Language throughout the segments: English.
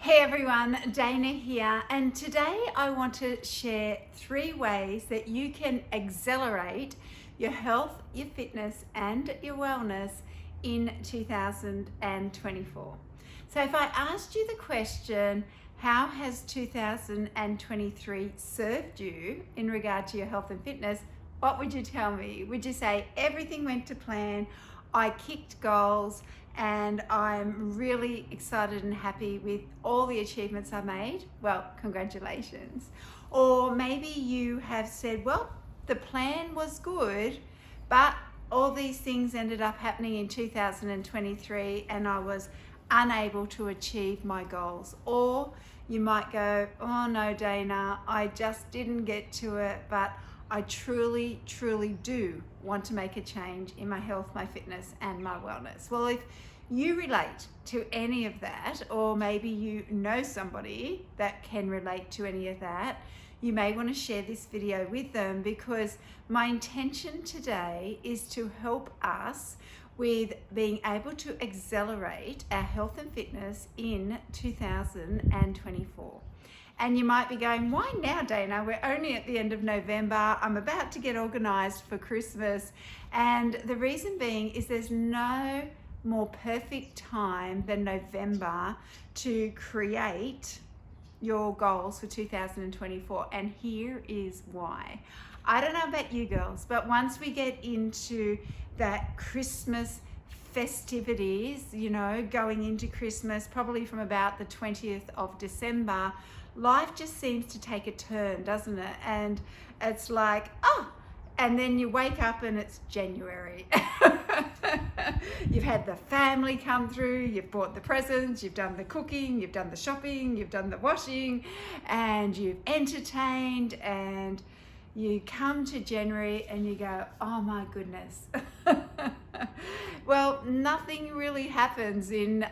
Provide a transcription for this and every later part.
Hey everyone, Dana here, and today I want to share 3 ways that you can accelerate your health, your fitness, and your wellness in 2024. So if I asked you the question, how has 2023 served you in regard to your health and fitness, what would you tell me? Would you say everything went to plan, I kicked goals, and I'm really excited and happy with all the achievements I made? Well, congratulations. Or maybe you have said, well, the plan was good, but all these things ended up happening in 2023 and I was unable to achieve my goals. Or you might go, oh no, Dana, I just didn't get to it, but I truly do want to make a change in my health, my fitness, and my wellness. Well, if you relate to any of that, or maybe you know somebody that can relate to any of that, you may want to share this video with them, because my intention today is to help us with being able to accelerate our health and fitness in 2024. And you might be going, why now, Dana? We're only at the end of November. I'm about to get organized for Christmas. And the reason being is there's no more perfect time than November to create your goals for 2024. And here is why. I don't know about you girls, but once we get into that Christmas festivities, going into Christmas, probably from about the 20th of December, life just seems to take a turn, doesn't it? And it's like, and then you wake up and it's January. You've had the family come through, you've bought the presents, you've done the cooking, you've done the shopping, you've done the washing, and you've entertained, and you come to January and you go, oh my goodness. Well, nothing really happens in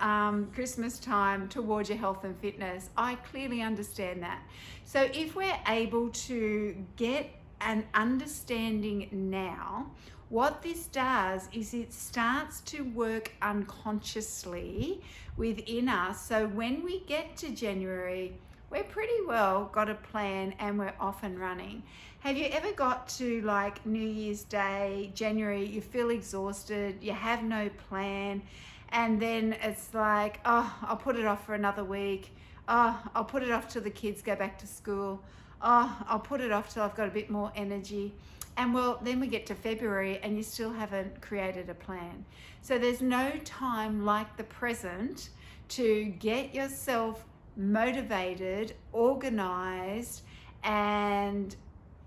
Christmas time towards your health and fitness. I clearly understand that. So if we're able to get an understanding now, what this does is it starts to work unconsciously within us. So when we get to January, we're pretty well got a plan and we're off and running. Have you ever got to like New Year's Day, January, you feel exhausted, you have no plan, and then it's like, oh, I'll put it off for another week. Oh, I'll put it off till the kids go back to school. Oh, I'll put it off till I've got a bit more energy. And well, then we get to February and you still haven't created a plan. So there's no time like the present to get yourself motivated, organized, and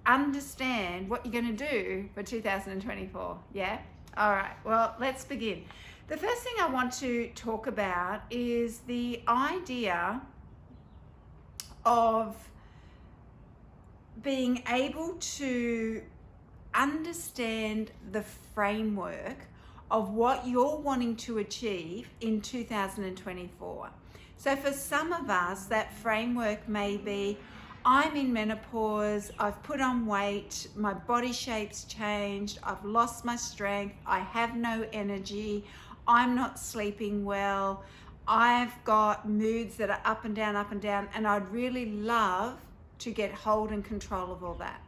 understand what you're going to do for 2024. Yeah? All right. Well, let's begin. The first thing I want to talk about is the idea of being able to understand the framework of what you're wanting to achieve in 2024. So for some of us, that framework may be, I'm in menopause, I've put on weight, my body shape's changed, I've lost my strength, I have no energy, I'm not sleeping well, I've got moods that are up and down, and I'd really love to get hold and control of all that.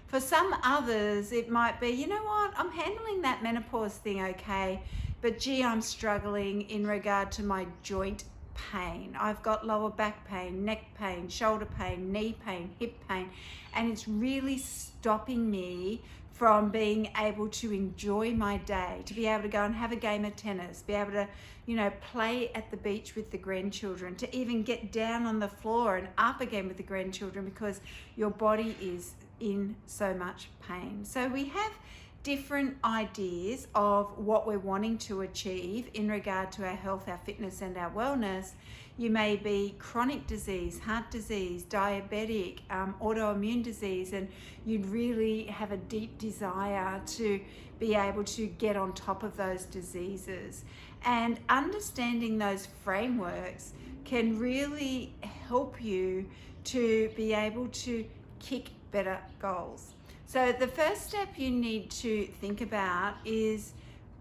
For some others, it might be, you know what, I'm handling that menopause thing okay, but gee, I'm struggling in regard to my joint pain. I've got lower back pain, neck pain, shoulder pain, knee pain, hip pain, and it's really stopping me from being able to enjoy my day, to be able to go and have a game of tennis, be able to, play at the beach with the grandchildren, to even get down on the floor and up again with the grandchildren because your body is in so much pain. So we have different ideas of what we're wanting to achieve in regard to our health, our fitness, and our wellness. You may be chronic disease, heart disease, diabetic, autoimmune disease, and you'd really have a deep desire to be able to get on top of those diseases. And understanding those frameworks can really help you to be able to kick better goals. So the first step you need to think about is,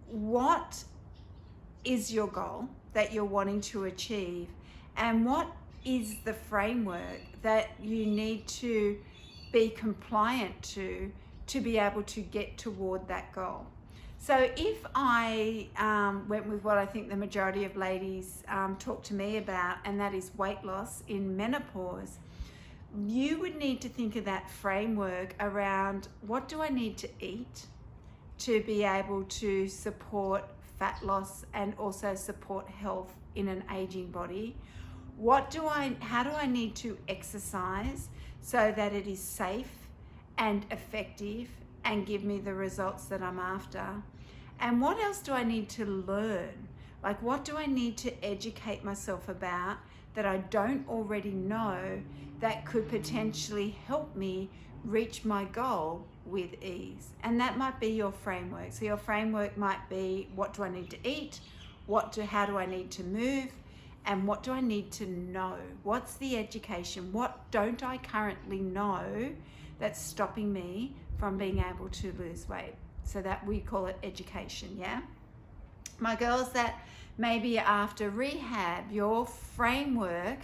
what is your goal that you're wanting to achieve, and what is the framework that you need to be compliant to be able to get toward that goal. So if I went with what I think the majority of ladies talk to me about, and that is weight loss in menopause, you would need to think of that framework around what do I need to eat to be able to support fat loss and also support health in an aging body. How do I need to exercise so that it is safe and effective and give me the results that I'm after? And what else do I need to learn? Like, what do I need to educate myself about that I don't already know that could potentially help me reach my goal with ease? And that might be your framework. So your framework might be, what do I need to eat? How do I need to move? And what do I need to know? What's the education? What don't I currently know that's stopping me from being able to lose weight? So that we call it education, yeah? My girls that maybe after rehab, your framework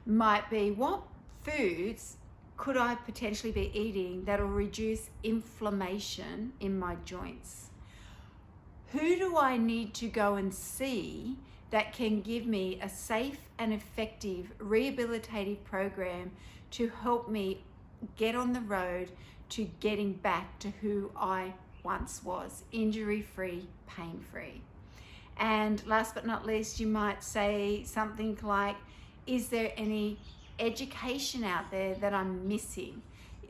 might be, what foods could I potentially be eating that'll reduce inflammation in my joints? Who do I need to go and see that can give me a safe and effective rehabilitative program to help me get on the road to getting back to who I once was, injury-free, pain-free? And last but not least, you might say something like, is there any education out there that I'm missing?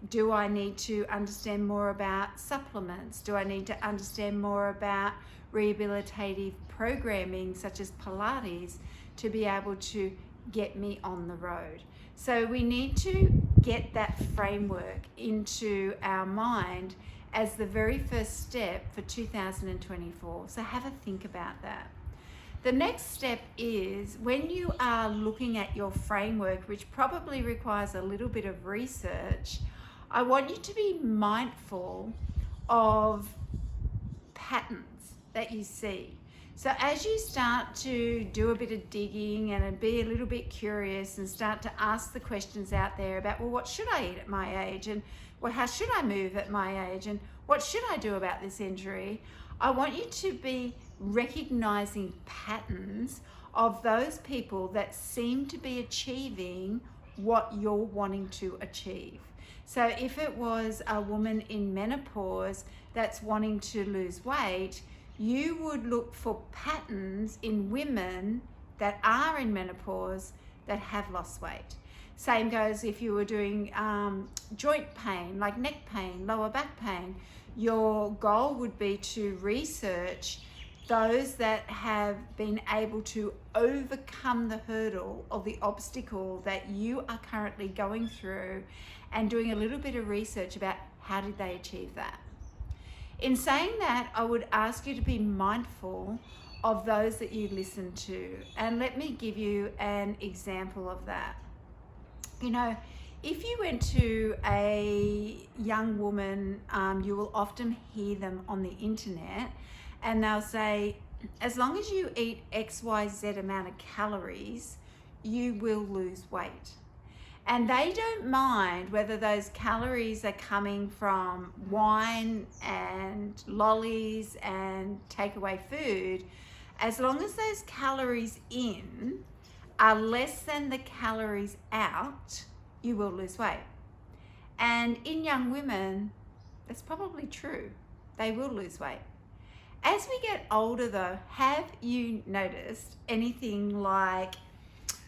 Do I need to understand more about supplements? Do I need to understand more about rehabilitative programming such as Pilates to be able to get me on the road? So we need to get that framework into our mind as the very first step for 2024. So have a think about that. The next step is, when you are looking at your framework, which probably requires a little bit of research, I want you to be mindful of patterns that you see. So as you start to do a bit of digging and be a little bit curious and start to ask the questions out there about, well, what should I eat at my age? And well, how should I move at my age? And what should I do about this injury? I want you to be recognizing patterns of those people that seem to be achieving what you're wanting to achieve. So if it was a woman in menopause that's wanting to lose weight, you would look for patterns in women that are in menopause that have lost weight. Same goes if you were doing joint pain, like neck pain, lower back pain. Your goal would be to research those that have been able to overcome the hurdle or the obstacle that you are currently going through, and doing a little bit of research about how did they achieve that. In saying that, I would ask you to be mindful of those that you listen to. And let me give you an example of that. You know, if you went to a young woman, you will often hear them on the internet, and they'll say, as long as you eat XYZ amount of calories, you will lose weight. And they don't mind whether those calories are coming from wine and lollies and takeaway food, as long as those calories in are less than the calories out, you will lose weight. And in young women, that's probably true. They will lose weight. As we get older though, have you noticed anything like,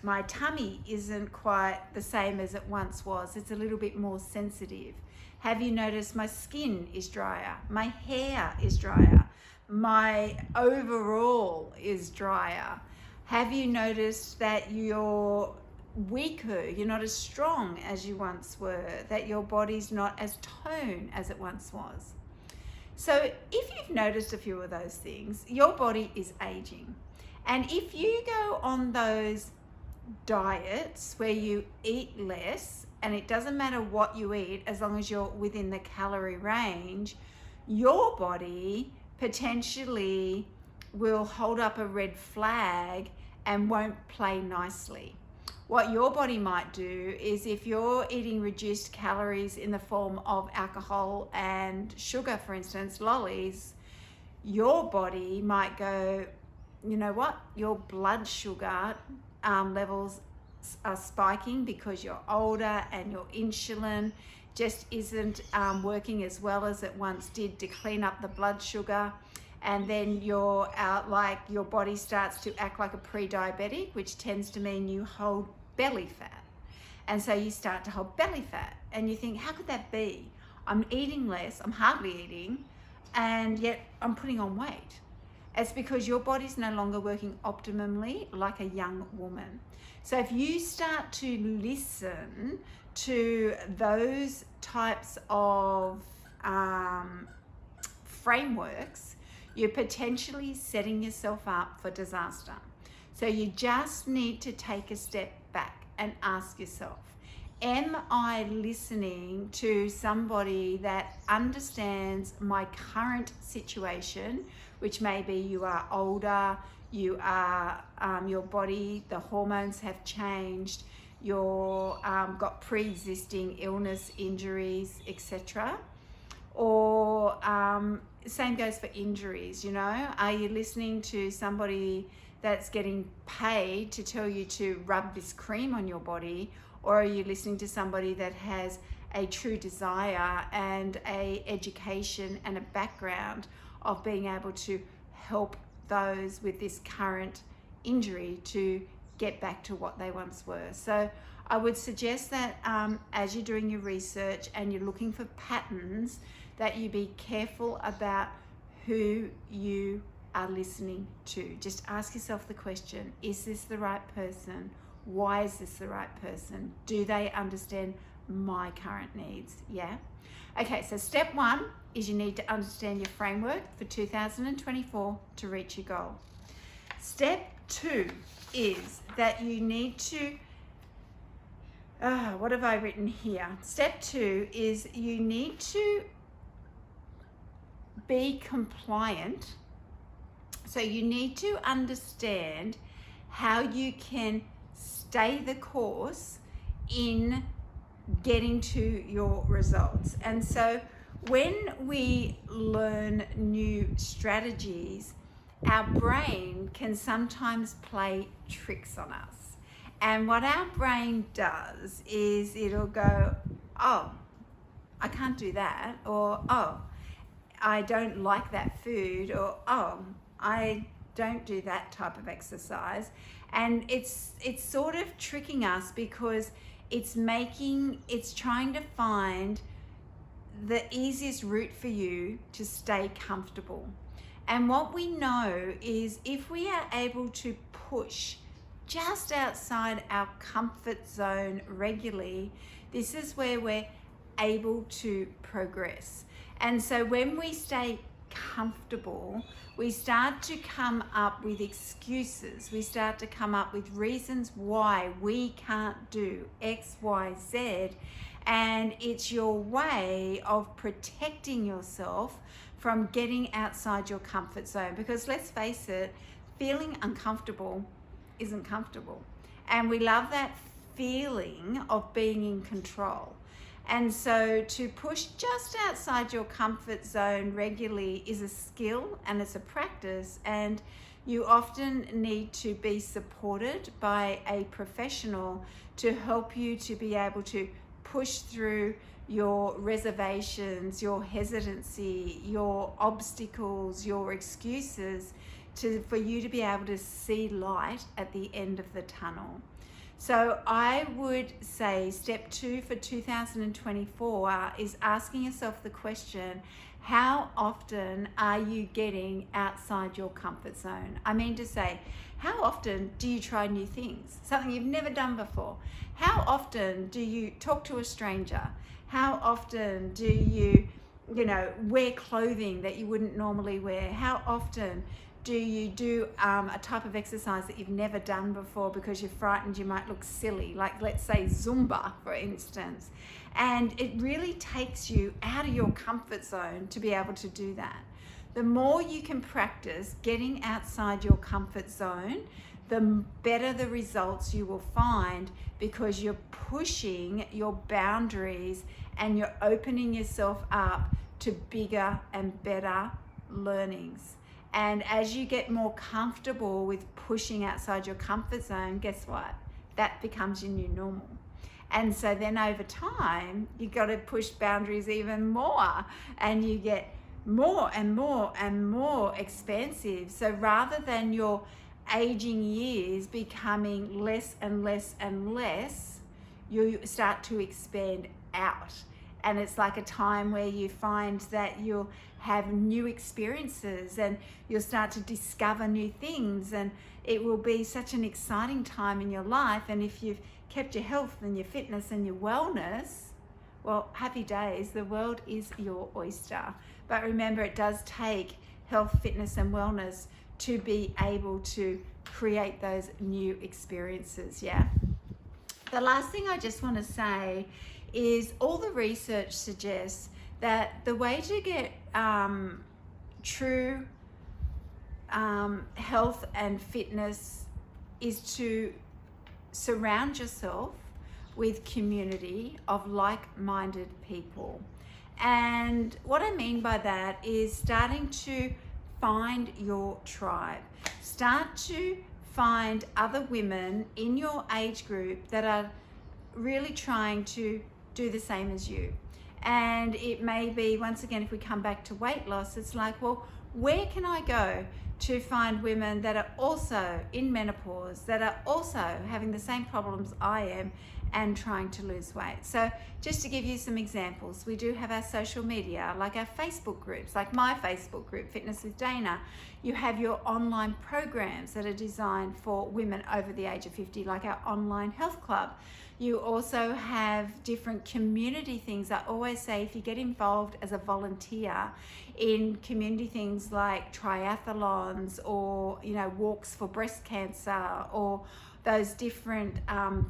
my tummy isn't quite the same as it once was? It's a little bit more sensitive. Have you noticed my skin is drier? My hair is drier. My overall is drier. Have you noticed that you're weaker? You're not as strong as you once were, that your body's not as toned as it once was. So if you've noticed a few of those things, your body is aging. And if you go on those diets where you eat less, and it doesn't matter what you eat as long as you're within the calorie range, your body potentially will hold up a red flag and won't play nicely. What your body might do is, if you're eating reduced calories in the form of alcohol and sugar, for instance, lollies, your body might go, you know what, your blood sugar levels are spiking because you're older and your insulin just isn't working as well as it once did to clean up the blood sugar. And then your body starts to act like a pre-diabetic, which tends to mean you hold belly fat. And so you start to hold belly fat and you think, how could that be? I'm eating less, I'm hardly eating, and yet I'm putting on weight. It's because your body's no longer working optimally like a young woman. So if you start to listen to those types of frameworks, you're potentially setting yourself up for disaster. So you just need to take a step back and ask yourself, am I listening to somebody that understands my current situation, which may be you are older, you are your body, the hormones have changed, you're got pre-existing illness, injuries, etc. Or same goes for injuries, you know. Are you listening to somebody that's getting paid to tell you to rub this cream on your body, or are you listening to somebody that has a true desire and a education and a background of being able to help those with this current injury to get back to what they once were? So I would suggest that as you're doing your research and you're looking for patterns, that you be careful about who you are listening to. Just ask yourself the question, is this the right person? Why is this the right person? Do they understand my current needs? Yeah. Okay, so step 1 is you need to understand your framework for 2024 to reach your goal. Step 2 is that you need to, what have I written here? Step 2 is you need to be compliant. So you need to understand how you can stay the course in getting to your results. And so when we learn new strategies, our brain can sometimes play tricks on us. And what our brain does is it'll go, oh, I can't do that, or oh, I don't like that food, or oh, I don't do that type of exercise. And it's sort of tricking us because it's trying to find the easiest route for you to stay comfortable. And what we know is if we are able to push just outside our comfort zone regularly, this is where we're able to progress. And so when we stay comfortable, we start to come up with excuses. We start to come up with reasons why we can't do X, Y, Z. And it's your way of protecting yourself from getting outside your comfort zone. Because let's face it, feeling uncomfortable isn't comfortable. And we love that feeling of being in control. And so to push just outside your comfort zone regularly is a skill and it's a practice, and you often need to be supported by a professional to help you to be able to push through your reservations, your hesitancy, your obstacles, your excuses, for you to be able to see light at the end of the tunnel. So I would say step 2 for 2024 is asking yourself the question, how often are you getting outside your comfort zone? I mean to say, how often do you try new things, something you've never done before? How often do you talk to a stranger? How often do you wear clothing that you wouldn't normally wear? How often do you do a type of exercise that you've never done before because you're frightened you might look silly, like let's say Zumba, for instance? And it really takes you out of your comfort zone to be able to do that. The more you can practice getting outside your comfort zone, the better the results you will find, because you're pushing your boundaries and you're opening yourself up to bigger and better learnings. And as you get more comfortable with pushing outside your comfort zone, guess what? That becomes your new normal. And so then over time, you got to push boundaries even more, and you get more and more and more expansive. So rather than your aging years becoming less and less and less, you start to expand out. And it's like a time where you find that you'll have new experiences and you'll start to discover new things, and it will be such an exciting time in your life. And if you've kept your health and your fitness and your wellness, well, happy days, the world is your oyster. But remember, it does take health, fitness, and wellness to be able to create those new experiences, yeah? The last thing I just want to say is all the research suggests that the way to get true health and fitness is to surround yourself with community of like-minded people. And what I mean by that is starting to find your tribe. Start to find other women in your age group that are really trying to do the same as you. And it may be, once again, if we come back to weight loss, it's like, well, where can I go to find women that are also in menopause, that are also having the same problems I am and trying to lose weight? So just to give you some examples, we do have our social media, like our Facebook groups, like my Facebook group, Fitness with Dana. You have your online programs that are designed for women over the age of 50, like our online health club. You also have different community things. I always say, if you get involved as a volunteer in community things like triathlons or, you know, walks for breast cancer or those different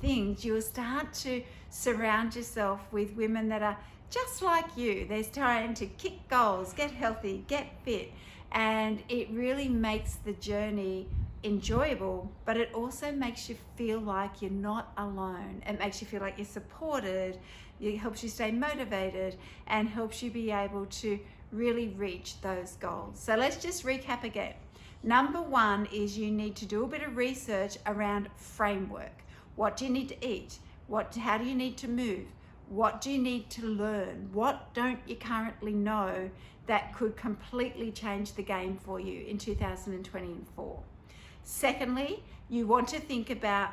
things, you'll start to surround yourself with women that are just like you. They're trying to kick goals, get healthy, get fit, and it really makes the journey enjoyable, but it also makes you feel like you're not alone. It makes you feel like you're supported. It helps you stay motivated and helps you be able to really reach those goals. So let's just recap again. Number one is you need to do a bit of research around framework. What do you need to eat? How do you need to move? What do you need to learn? What don't you currently know that could completely change the game for you in 2024? Secondly, you want to think about,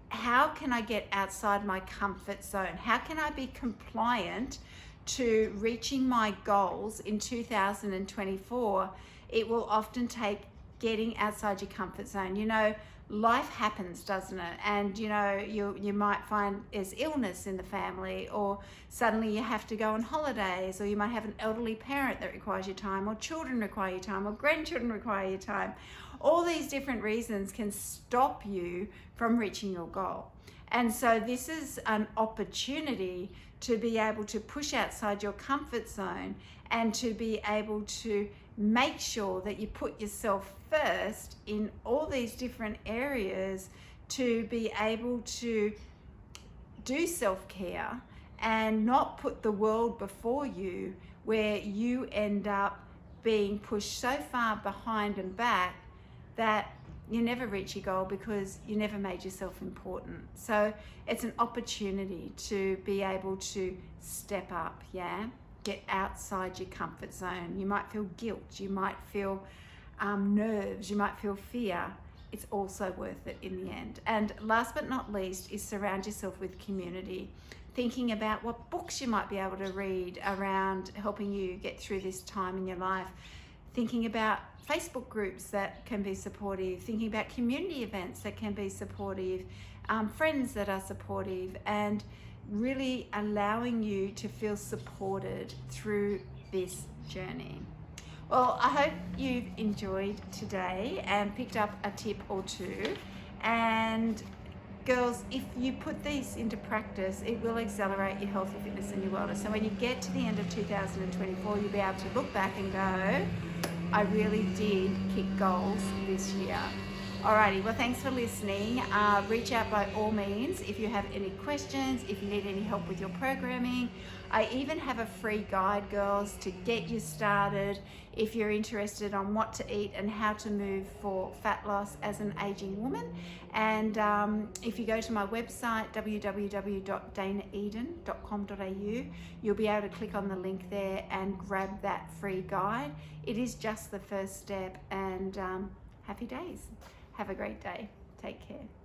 how can I get outside my comfort zone? How can I be compliant to reaching my goals in 2024? It will often take getting outside your comfort zone. You know, life happens, doesn't it? And you know, you might find there's illness in the family, or suddenly you have to go on holidays, or you might have an elderly parent that requires your time, or children require your time, or grandchildren require your time. All these different reasons can stop you from reaching your goal. And so this is an opportunity to be able to push outside your comfort zone and to be able to make sure that you put yourself first in all these different areas, to be able to do self-care and not put the world before you, where you end up being pushed so far behind and back that you never reach your goal because you never made yourself important. So it's an opportunity to be able to step up, yeah? Get outside your comfort zone. You might feel guilt, you might feel nerves, you might feel fear. It's also worth it in the end. And last but not least is surround yourself with community. Thinking about what books you might be able to read around helping you get through this time in your life. Thinking about Facebook groups that can be supportive, thinking about community events that can be supportive, friends that are supportive, and really allowing you to feel supported through this journey. Well, I hope you've enjoyed today and picked up a tip or two. And girls, if you put these into practice, it will accelerate your health, your fitness, and your wellness. So when you get to the end of 2024, you'll be able to look back and go, I really did kick goals this year. Alrighty, well, thanks for listening. Reach out by all means if you have any questions, if you need any help with your programming. I even have a free guide, girls, to get you started if you're interested on what to eat and how to move for fat loss as an aging woman. And if you go to my website, www.danaeden.com.au, you'll be able to click on the link there and grab that free guide. It is just the first step, and happy days. Have a great day. Take care.